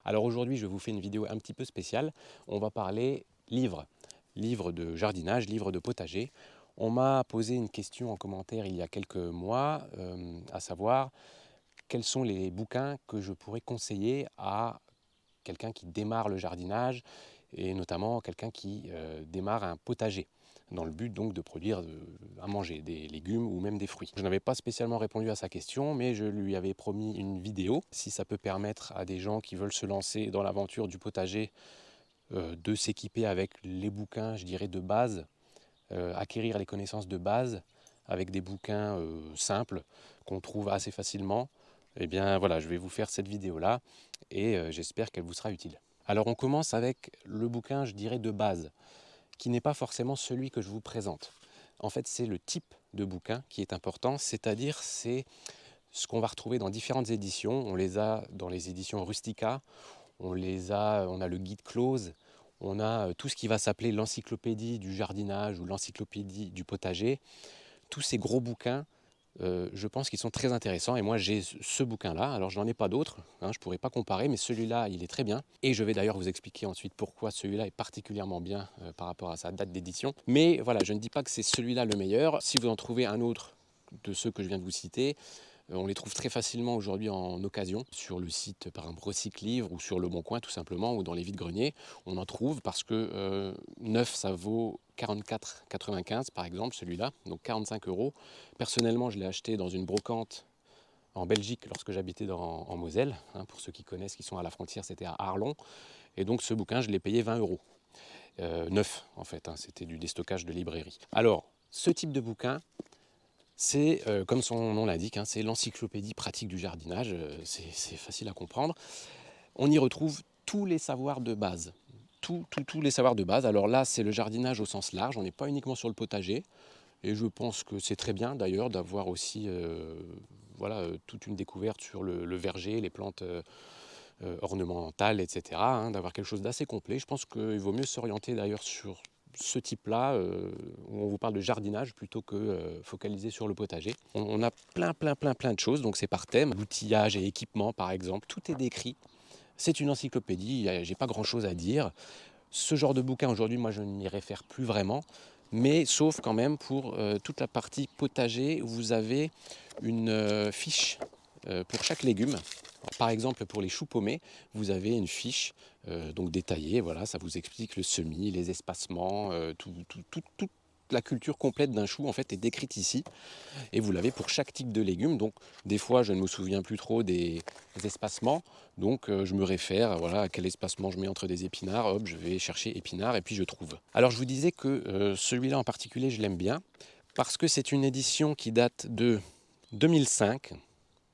Alors aujourd'hui, je vous fais une vidéo un petit peu spéciale. On va parler livres, livres de jardinage, livres de potager. On m'a posé une question en commentaire il y a quelques mois, à savoir quels sont les bouquins que je pourrais conseiller à quelqu'un qui démarre le jardinage et notamment quelqu'un qui démarre un potager dans le but donc de produire à manger des légumes ou même des fruits. Je n'avais pas spécialement répondu à sa question, mais je lui avais promis une vidéo. Si ça peut permettre à des gens qui veulent se lancer dans l'aventure du potager de s'équiper avec les bouquins, je dirais, de base, acquérir les connaissances de base avec des bouquins simples qu'on trouve assez facilement, eh bien voilà, je vais vous faire cette vidéo-là et j'espère qu'elle vous sera utile. Alors on commence avec le bouquin, je dirais, de base, qui n'est pas forcément celui que je vous présente. En fait, c'est le type de bouquin qui est important, c'est-à-dire c'est ce qu'on va retrouver dans différentes éditions. On les a dans les éditions Rustica, on a le guide close, on a tout ce qui va s'appeler l'encyclopédie du jardinage ou l'encyclopédie du potager. Tous ces gros bouquins, je pense qu'ils sont très intéressants. Et moi, j'ai ce bouquin-là. Alors, je n'en ai pas d'autres, hein, je ne pourrais pas comparer, mais celui-là, il est très bien. Et je vais d'ailleurs vous expliquer ensuite pourquoi celui-là est particulièrement bien par rapport à sa date d'édition. Mais voilà, je ne dis pas que c'est celui-là le meilleur. Si vous en trouvez un autre de ceux que je viens de vous citer, on les trouve très facilement aujourd'hui en occasion sur le site par exemple Recycle-Livre ou sur Le Bon Coin tout simplement ou dans les vides-greniers. On en trouve parce que neuf ça vaut 44,95 par exemple celui-là, donc 45 euros. Personnellement je l'ai acheté dans une brocante en Belgique lorsque j'habitais en Moselle. Hein, pour ceux qui connaissent, qui sont à la frontière, c'était à Arlon. Et donc ce bouquin je l'ai payé 20 euros. Neuf en fait, hein, c'était du déstockage de librairie. Alors ce type de bouquin, c'est, comme son nom l'indique, hein, c'est l'encyclopédie pratique du jardinage, c'est facile à comprendre. On y retrouve tous les savoirs de base. Tous les savoirs de base. Alors là, c'est le jardinage au sens large, on n'est pas uniquement sur le potager. Et je pense que c'est très bien d'ailleurs d'avoir aussi toute une découverte sur le verger, les plantes ornementales, etc. Hein, d'avoir quelque chose d'assez complet. Je pense qu'il vaut mieux s'orienter d'ailleurs sur ce type-là, où on vous parle de jardinage plutôt que focaliser sur le potager. On a plein de choses, donc c'est par thème. L'outillage et équipement par exemple, tout est décrit. C'est une encyclopédie, j'ai pas grand-chose à dire. Ce genre de bouquin aujourd'hui, moi je ne m'y réfère plus vraiment, mais sauf quand même pour toute la partie potager, où vous avez une fiche pour chaque légume. Alors, par exemple, pour les choux paumés, vous avez une fiche donc détaillée. Voilà, ça vous explique le semis, les espacements, toute la culture complète d'un chou en fait est décrite ici. Et vous l'avez pour chaque type de légumes. Donc, des fois, je ne me souviens plus trop des espacements. Donc, je me réfère voilà, à quel espacement je mets entre des épinards. Hop, je vais chercher épinards et puis je trouve. Alors, je vous disais que celui-là en particulier, je l'aime bien parce que c'est une édition qui date de 2005.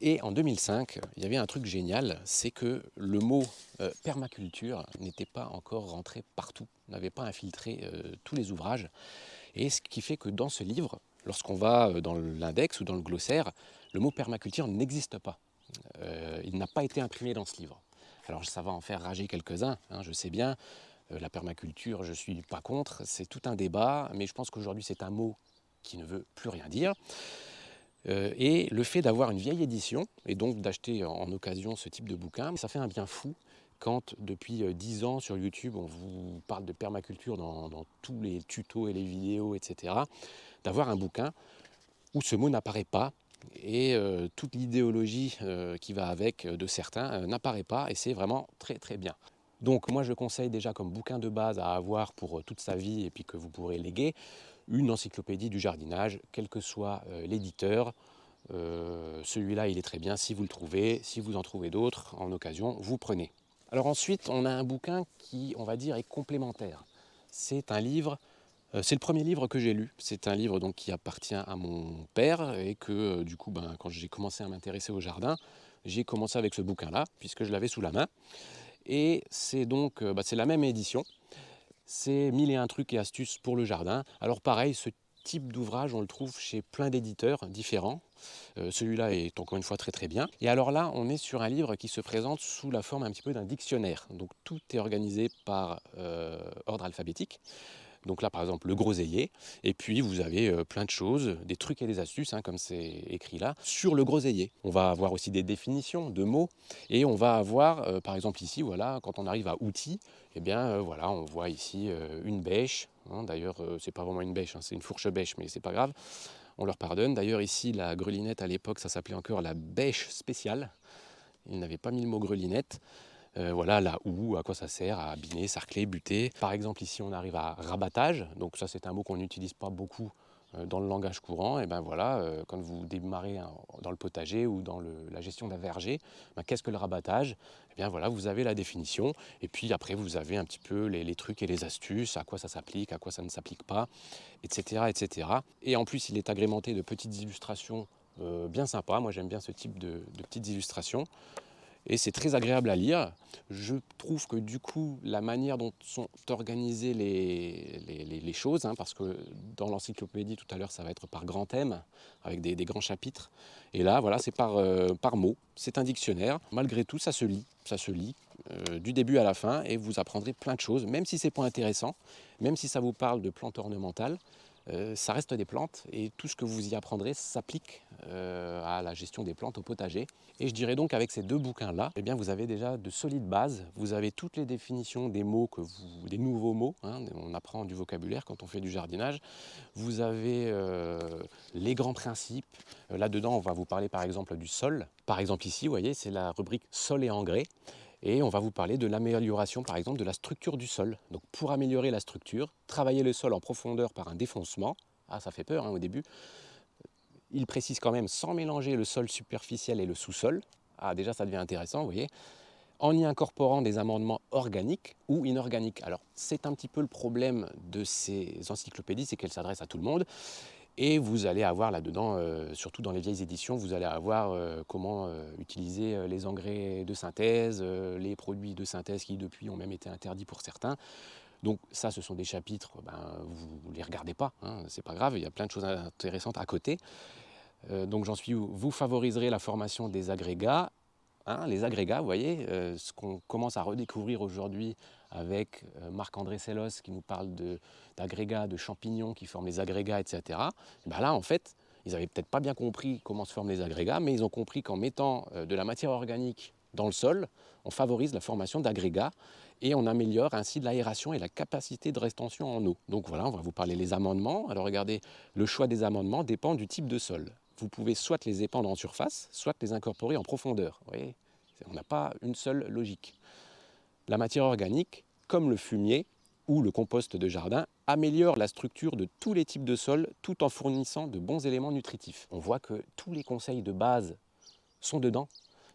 Et en 2005, il y avait un truc génial, c'est que le mot permaculture n'était pas encore rentré partout, n'avait pas infiltré tous les ouvrages. Et ce qui fait que dans ce livre, lorsqu'on va dans l'index ou dans le glossaire, le mot permaculture n'existe pas. Il n'a pas été imprimé dans ce livre. Alors ça va en faire rager quelques-uns, hein, je sais bien. La permaculture, je ne suis pas contre, c'est tout un débat, mais je pense qu'aujourd'hui c'est un mot qui ne veut plus rien dire. Et le fait d'avoir une vieille édition, et donc d'acheter en occasion ce type de bouquin, ça fait un bien fou quand depuis 10 ans sur YouTube on vous parle de permaculture dans tous les tutos et les vidéos, etc., d'avoir un bouquin où ce mot n'apparaît pas et toute l'idéologie qui va avec de certains n'apparaît pas, et c'est vraiment très bien. Donc moi je conseille déjà comme bouquin de base à avoir pour toute sa vie et puis que vous pourrez léguer, une encyclopédie du jardinage, quel que soit l'éditeur. Celui-là il est très bien si vous le trouvez, si vous en trouvez d'autres en occasion, vous prenez. Alors ensuite on a un bouquin qui, on va dire, est complémentaire. C'est un livre, c'est le premier livre que j'ai lu, c'est un livre donc qui appartient à mon père et que du coup quand j'ai commencé à m'intéresser au jardin, j'ai commencé avec ce bouquin-là puisque je l'avais sous la main. Et c'est donc c'est la même édition, c'est 1001 trucs et astuces pour le jardin. Alors pareil, ce type d'ouvrage, on le trouve chez plein d'éditeurs différents. Celui-là est encore une fois très bien. Et alors là, on est sur un livre qui se présente sous la forme un petit peu d'un dictionnaire. Donc tout est organisé par ordre alphabétique. Donc là, par exemple, le groseillier. Et puis, vous avez plein de choses, des trucs et des astuces, hein, comme c'est écrit là, sur le groseillier. On va avoir aussi des définitions de mots. Et on va avoir, par exemple ici, voilà, quand on arrive à outils, eh bien, voilà, on voit ici une bêche. Hein, d'ailleurs, c'est pas vraiment une bêche, hein, c'est une fourche bêche, mais c'est pas grave. On leur pardonne. D'ailleurs, ici, la grelinette, à l'époque, ça s'appelait encore la bêche spéciale. Ils n'avaient pas mis le mot grelinette. Voilà, la houe, à quoi ça sert, à abîmer, sarcler, buter. Par exemple, ici, on arrive à rabattage. Donc ça, c'est un mot qu'on n'utilise pas beaucoup dans le langage courant. Et ben voilà, quand vous démarrez dans le potager ou dans la gestion d'un verger, ben, qu'est-ce que le rabattage? Eh bien voilà, vous avez la définition. Et puis après, vous avez un petit peu les trucs et les astuces, à quoi ça s'applique, à quoi ça ne s'applique pas, etc., etc. Et en plus, il est agrémenté de petites illustrations bien sympas. Moi, j'aime bien ce type de petites illustrations. Et c'est très agréable à lire. Je trouve que du coup, la manière dont sont organisées les choses, hein, parce que dans l'encyclopédie tout à l'heure, ça va être par grands thèmes, avec des grands chapitres. Et là, voilà, c'est par mots. C'est un dictionnaire. Malgré tout, ça se lit du début à la fin, et vous apprendrez plein de choses, même si c'est pas intéressant, même si ça vous parle de plantes ornementales. Ça reste des plantes et tout ce que vous y apprendrez s'applique à la gestion des plantes au potager. Et je dirais donc qu'avec ces deux bouquins-là, eh bien vous avez déjà de solides bases. Vous avez toutes les définitions des mots, des nouveaux mots. Hein, on apprend du vocabulaire quand on fait du jardinage. Vous avez les grands principes. Là-dedans, on va vous parler par exemple du sol. Par exemple ici, vous voyez, c'est la rubrique sol et engrais. Et on va vous parler de l'amélioration, par exemple, de la structure du sol. Donc pour améliorer la structure, travailler le sol en profondeur par un défoncement. Ah, ça fait peur hein, au début. Il précise quand même sans mélanger le sol superficiel et le sous-sol. Ah, déjà, ça devient intéressant, vous voyez. En y incorporant des amendements organiques ou inorganiques. Alors, c'est un petit peu le problème de ces encyclopédies, c'est qu'elles s'adressent à tout le monde. Et vous allez avoir là-dedans, surtout dans les vieilles éditions, vous allez avoir comment utiliser les engrais de synthèse, les produits de synthèse qui depuis ont même été interdits pour certains. Donc ça, ce sont des chapitres, vous ne les regardez pas, hein, c'est pas grave, il y a plein de choses intéressantes à côté. Donc j'en suis où vous favoriserez la formation des agrégats. Hein, les agrégats, vous voyez, ce qu'on commence à redécouvrir aujourd'hui avec Marc-André Sellos qui nous parle d'agrégats, de champignons qui forment les agrégats, etc. Et bien là, en fait, ils n'avaient peut-être pas bien compris comment se forment les agrégats, mais ils ont compris qu'en mettant de la matière organique dans le sol, on favorise la formation d'agrégats et on améliore ainsi l'aération et la capacité de rétention en eau. Donc voilà, on va vous parler des amendements. Alors regardez, le choix des amendements dépend du type de sol. Vous pouvez soit les épandre en surface, soit les incorporer en profondeur. Vous voyez, on n'a pas une seule logique. La matière organique, comme le fumier ou le compost de jardin, améliore la structure de tous les types de sols tout en fournissant de bons éléments nutritifs. On voit que tous les conseils de base sont dedans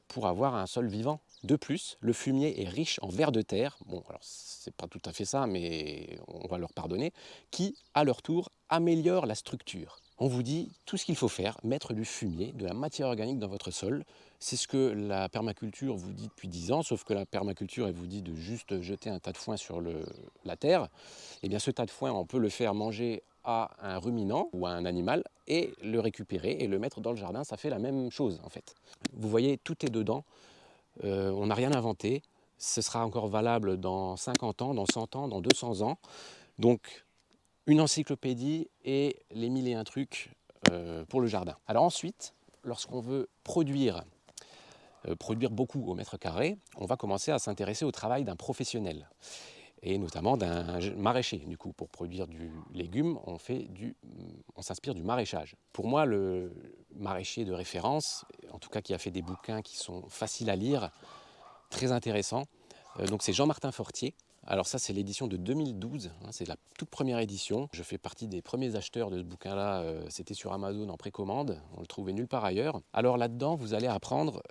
pour avoir un sol vivant. De plus, le fumier est riche en vers de terre, bon alors c'est pas tout à fait ça, mais on va leur pardonner, qui, à leur tour, améliore la structure. On vous dit tout ce qu'il faut faire, mettre du fumier, de la matière organique dans votre sol. C'est ce que la permaculture vous dit depuis 10 ans, sauf que la permaculture, elle vous dit de juste jeter un tas de foin sur la terre. Et bien ce tas de foin, on peut le faire manger à un ruminant ou à un animal et le récupérer et le mettre dans le jardin, ça fait la même chose en fait. Vous voyez, tout est dedans, on n'a rien inventé, ce sera encore valable dans 50 ans, dans 100 ans, dans 200 ans. Donc une encyclopédie et les mille et un trucs pour le jardin. Alors ensuite, lorsqu'on veut produire beaucoup au mètre carré, on va commencer à s'intéresser au travail d'un professionnel et notamment d'un maraîcher. Du coup, pour produire du légume, on s'inspire du maraîchage. Pour moi, le maraîcher de référence, en tout cas qui a fait des bouquins qui sont faciles à lire, très intéressants, donc c'est Jean-Martin Fortier. Alors ça, c'est l'édition de 2012, hein, c'est la toute première édition. Je fais partie des premiers acheteurs de ce bouquin-là, c'était sur Amazon en précommande, on le trouvait nulle part ailleurs. Alors là-dedans, vous allez apprendre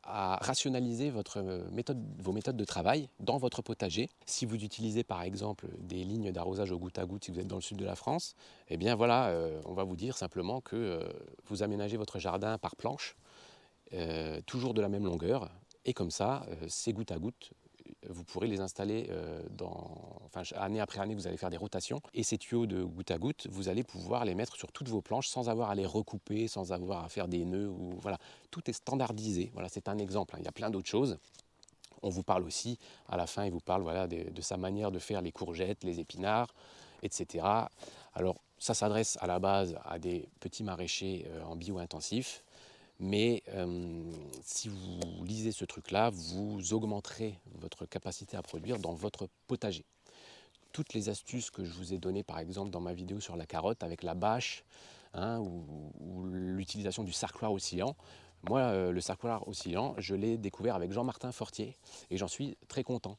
à rationaliser vos méthodes de travail dans votre potager. Si vous utilisez par exemple des lignes d'arrosage au goutte à goutte, si vous êtes dans le sud de la France, eh bien voilà, on va vous dire simplement que vous aménagez votre jardin par planche, toujours de la même longueur, et comme ça, ces gouttes à gouttes, vous pourrez les installer année après année, vous allez faire des rotations. Et ces tuyaux de goutte à goutte, vous allez pouvoir les mettre sur toutes vos planches sans avoir à les recouper, sans avoir à faire des nœuds. Voilà. Tout est standardisé. Voilà, c'est un exemple, hein. Il y a plein d'autres choses. On vous parle aussi, à la fin, il vous parle voilà, de sa manière de faire les courgettes, les épinards, etc. Alors, ça s'adresse à la base à des petits maraîchers en bio-intensif, mais si vous lisez ce truc-là, vous augmenterez votre capacité à produire dans votre potager. Toutes les astuces que je vous ai données, par exemple, dans ma vidéo sur la carotte avec la bâche, hein, ou l'utilisation du sarcloir oscillant. Moi, le sarcloir oscillant, je l'ai découvert avec Jean-Martin Fortier et j'en suis très content.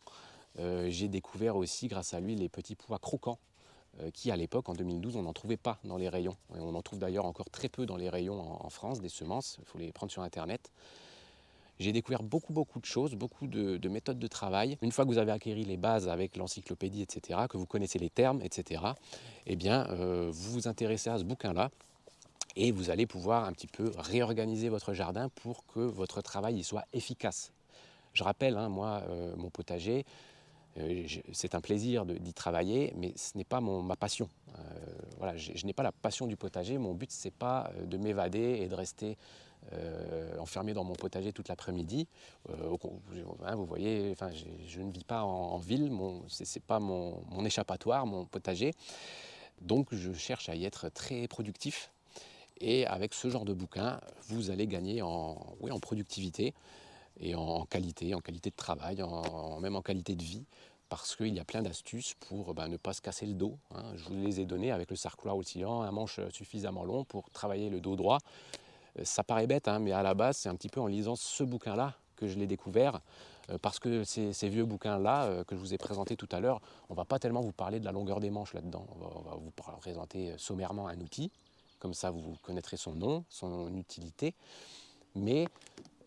J'ai découvert aussi, grâce à lui, les petits pois croquants qui, à l'époque, en 2012, on n'en trouvait pas dans les rayons. Et on en trouve d'ailleurs encore très peu dans les rayons en France, des semences. Il faut les prendre sur Internet. J'ai découvert beaucoup de choses, beaucoup de méthodes de travail. Une fois que vous avez acquis les bases avec l'encyclopédie, etc., que vous connaissez les termes, etc., eh bien, vous vous intéressez à ce bouquin-là et vous allez pouvoir un petit peu réorganiser votre jardin pour que votre travail y soit efficace. Je rappelle, hein, moi, mon potager, c'est un plaisir d'y travailler, mais ce n'est pas ma passion. Voilà, je n'ai pas la passion du potager. Mon but, ce n'est pas de m'évader et de rester enfermé dans mon potager toute l'après-midi. Vous voyez, enfin, je ne vis pas en ville, ce n'est pas mon échappatoire, mon potager. Donc je cherche à y être très productif. Et avec ce genre de bouquin, vous allez gagner en productivité et en qualité de travail, même en qualité de vie, parce qu'il y a plein d'astuces pour ne pas se casser le dos. Hein. Je vous les ai données avec le sarcloir oscillant, un manche suffisamment long pour travailler le dos droit. Ça paraît bête, hein, mais à la base, c'est un petit peu en lisant ce bouquin-là que je l'ai découvert, parce que ces vieux bouquins-là que je vous ai présentés tout à l'heure, on ne va pas tellement vous parler de la longueur des manches là-dedans. On va vous présenter sommairement un outil, comme ça vous connaîtrez son nom, son utilité, mais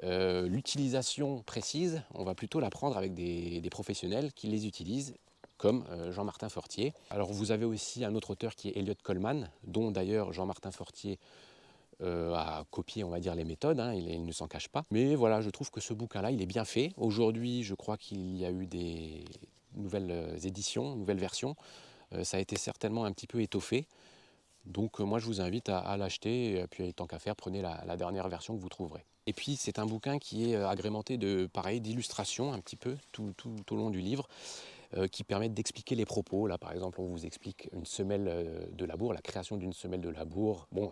l'utilisation précise, on va plutôt la prendre avec des professionnels qui les utilisent, comme Jean-Martin Fortier. Alors vous avez aussi un autre auteur qui est Elliott Coleman, dont d'ailleurs Jean-Martin Fortier a copié, on va dire, les méthodes, hein, il ne s'en cache pas. Mais voilà, je trouve que ce bouquin-là, il est bien fait. Aujourd'hui, je crois qu'il y a eu des nouvelles éditions, nouvelles versions. Ça a été certainement un petit peu étoffé. Donc moi je vous invite à l'acheter, et puis tant qu'à faire, prenez la dernière version que vous trouverez. Et puis c'est un bouquin qui est agrémenté d'illustrations un petit peu tout au long du livre, qui permettent d'expliquer les propos. Là par exemple on vous explique une semelle de labour, la création d'une semelle de labour. Bon,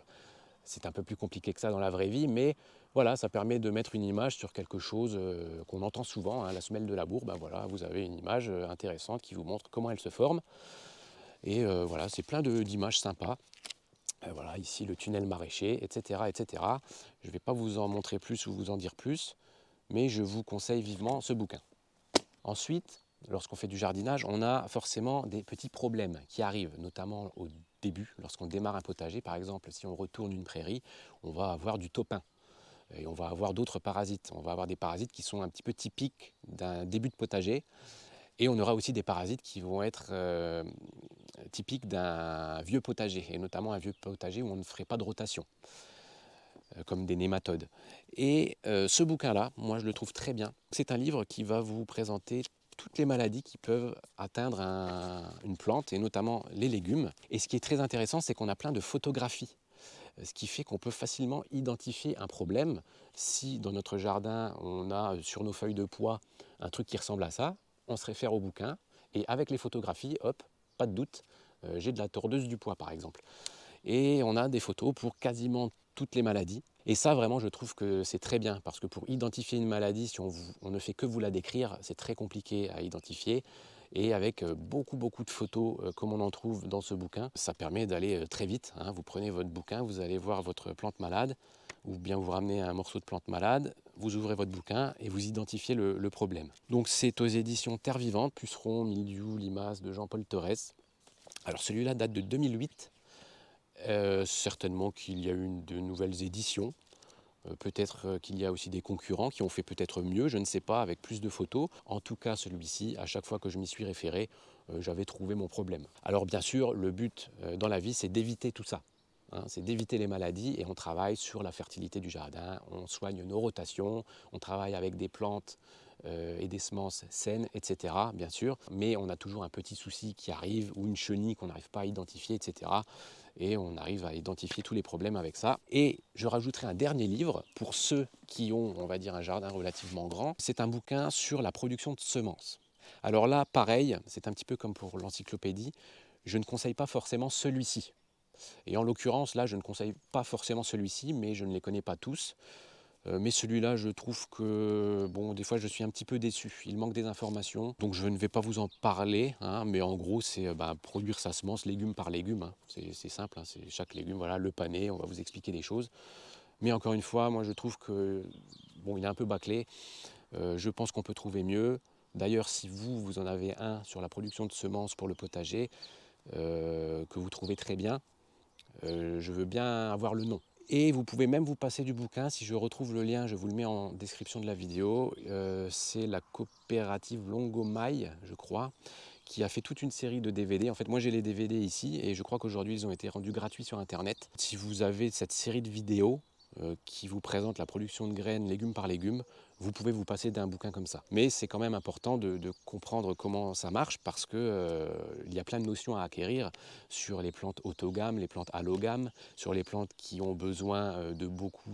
c'est un peu plus compliqué que ça dans la vraie vie, mais voilà, ça permet de mettre une image sur quelque chose qu'on entend souvent, hein, la semelle de labour. Ben voilà, vous avez une image intéressante qui vous montre comment elle se forme. Et voilà, c'est plein d'images sympas. Voilà, ici le tunnel maraîcher, etc. etc. Je ne vais pas vous en montrer plus ou vous en dire plus, mais je vous conseille vivement ce bouquin. Ensuite, lorsqu'on fait du jardinage, on a forcément des petits problèmes qui arrivent, notamment au début, lorsqu'on démarre un potager. Par exemple, si on retourne une prairie, on va avoir du taupin. Et on va avoir d'autres parasites. On va avoir des parasites qui sont un petit peu typiques d'un début de potager. Et on aura aussi des parasites qui vont être typiques d'un vieux potager, et notamment un vieux potager où on ne ferait pas de rotation, comme des nématodes. Et ce bouquin-là, moi je le trouve très bien. C'est un livre qui va vous présenter toutes les maladies qui peuvent atteindre une plante, et notamment les légumes. Et ce qui est très intéressant, c'est qu'on a plein de photographies, ce qui fait qu'on peut facilement identifier un problème. Si dans notre jardin, on a sur nos feuilles de pois un truc qui ressemble à ça, on se réfère au bouquin, et avec les photographies, hop, pas de doute, j'ai de la tordeuse du pois par exemple. Et on a des photos pour quasiment toutes les maladies. Et ça, vraiment, je trouve que c'est très bien, parce que pour identifier une maladie, si on ne fait que vous la décrire, c'est très compliqué à identifier. Et avec beaucoup de photos, comme on en trouve dans ce bouquin, ça permet d'aller très vite, hein. Vous prenez votre bouquin, vous allez voir votre plante malade, ou bien vous ramenez un morceau de plante malade, vous ouvrez votre bouquin et vous identifiez le problème. Donc c'est aux éditions Terre Vivante, Puceron, Mildiou, Limaces de Jean-Paul Torres. Alors celui-là date de 2008. Certainement qu'il y a eu de nouvelles éditions. Peut-être qu'il y a aussi des concurrents qui ont fait peut-être mieux, je ne sais pas, avec plus de photos. En tout cas, celui-ci, à chaque fois que je m'y suis référé, j'avais trouvé mon problème. Alors bien sûr, le but dans la vie, c'est d'éviter tout ça. Hein, c'est d'éviter les maladies, et on travaille sur la fertilité du jardin, on soigne nos rotations, on travaille avec des plantes et des semences saines, etc. bien sûr, mais on a toujours un petit souci qui arrive ou une chenille qu'on n'arrive pas à identifier, etc. Et on arrive à identifier tous les problèmes avec ça. Et je rajouterai un dernier livre pour ceux qui ont, on va dire, un jardin relativement grand. C'est un bouquin sur la production de semences. Alors là, pareil, c'est un petit peu comme pour l'encyclopédie, je ne conseille pas forcément celui-ci. Et en l'occurrence, là, je ne conseille pas forcément celui-ci, mais je ne les connais pas tous. Mais celui-là, je trouve que, bon, des fois, je suis un petit peu déçu. Il manque des informations, donc je ne vais pas vous en parler, hein, mais en gros, c'est produire sa semence légume par légume, hein. C'est simple, hein, c'est chaque légume, voilà, le paner, on va vous expliquer des choses. Mais encore une fois, moi, je trouve que, bon, il est un peu bâclé. Je pense qu'on peut trouver mieux. D'ailleurs, si vous en avez un sur la production de semences pour le potager, que vous trouvez très bien, je veux bien avoir le nom. Et vous pouvez même vous passer du bouquin, si je retrouve le lien, je vous le mets en description de la vidéo. C'est la coopérative Longomaille, je crois, qui a fait toute une série de DVD. En fait, moi j'ai les DVD ici et je crois qu'aujourd'hui ils ont été rendus gratuits sur Internet. Si vous avez cette série de vidéos qui vous présente la production de graines légume par légume, vous pouvez vous passer d'un bouquin comme ça. Mais c'est quand même important de comprendre comment ça marche parce que il y a plein de notions à acquérir sur les plantes autogames, les plantes allogames, sur les plantes qui ont besoin de beaucoup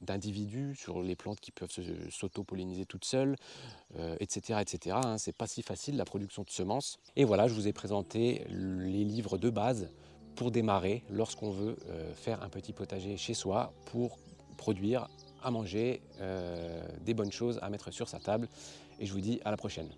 d'individus, sur les plantes qui peuvent s'auto-polliniser toutes seules, etc. etc. Hein. C'est pas si facile la production de semences. Et voilà, je vous ai présenté les livres de base pour démarrer lorsqu'on veut faire un petit potager chez soi pour produire à manger des bonnes choses à mettre sur sa table. Et je vous dis à la prochaine.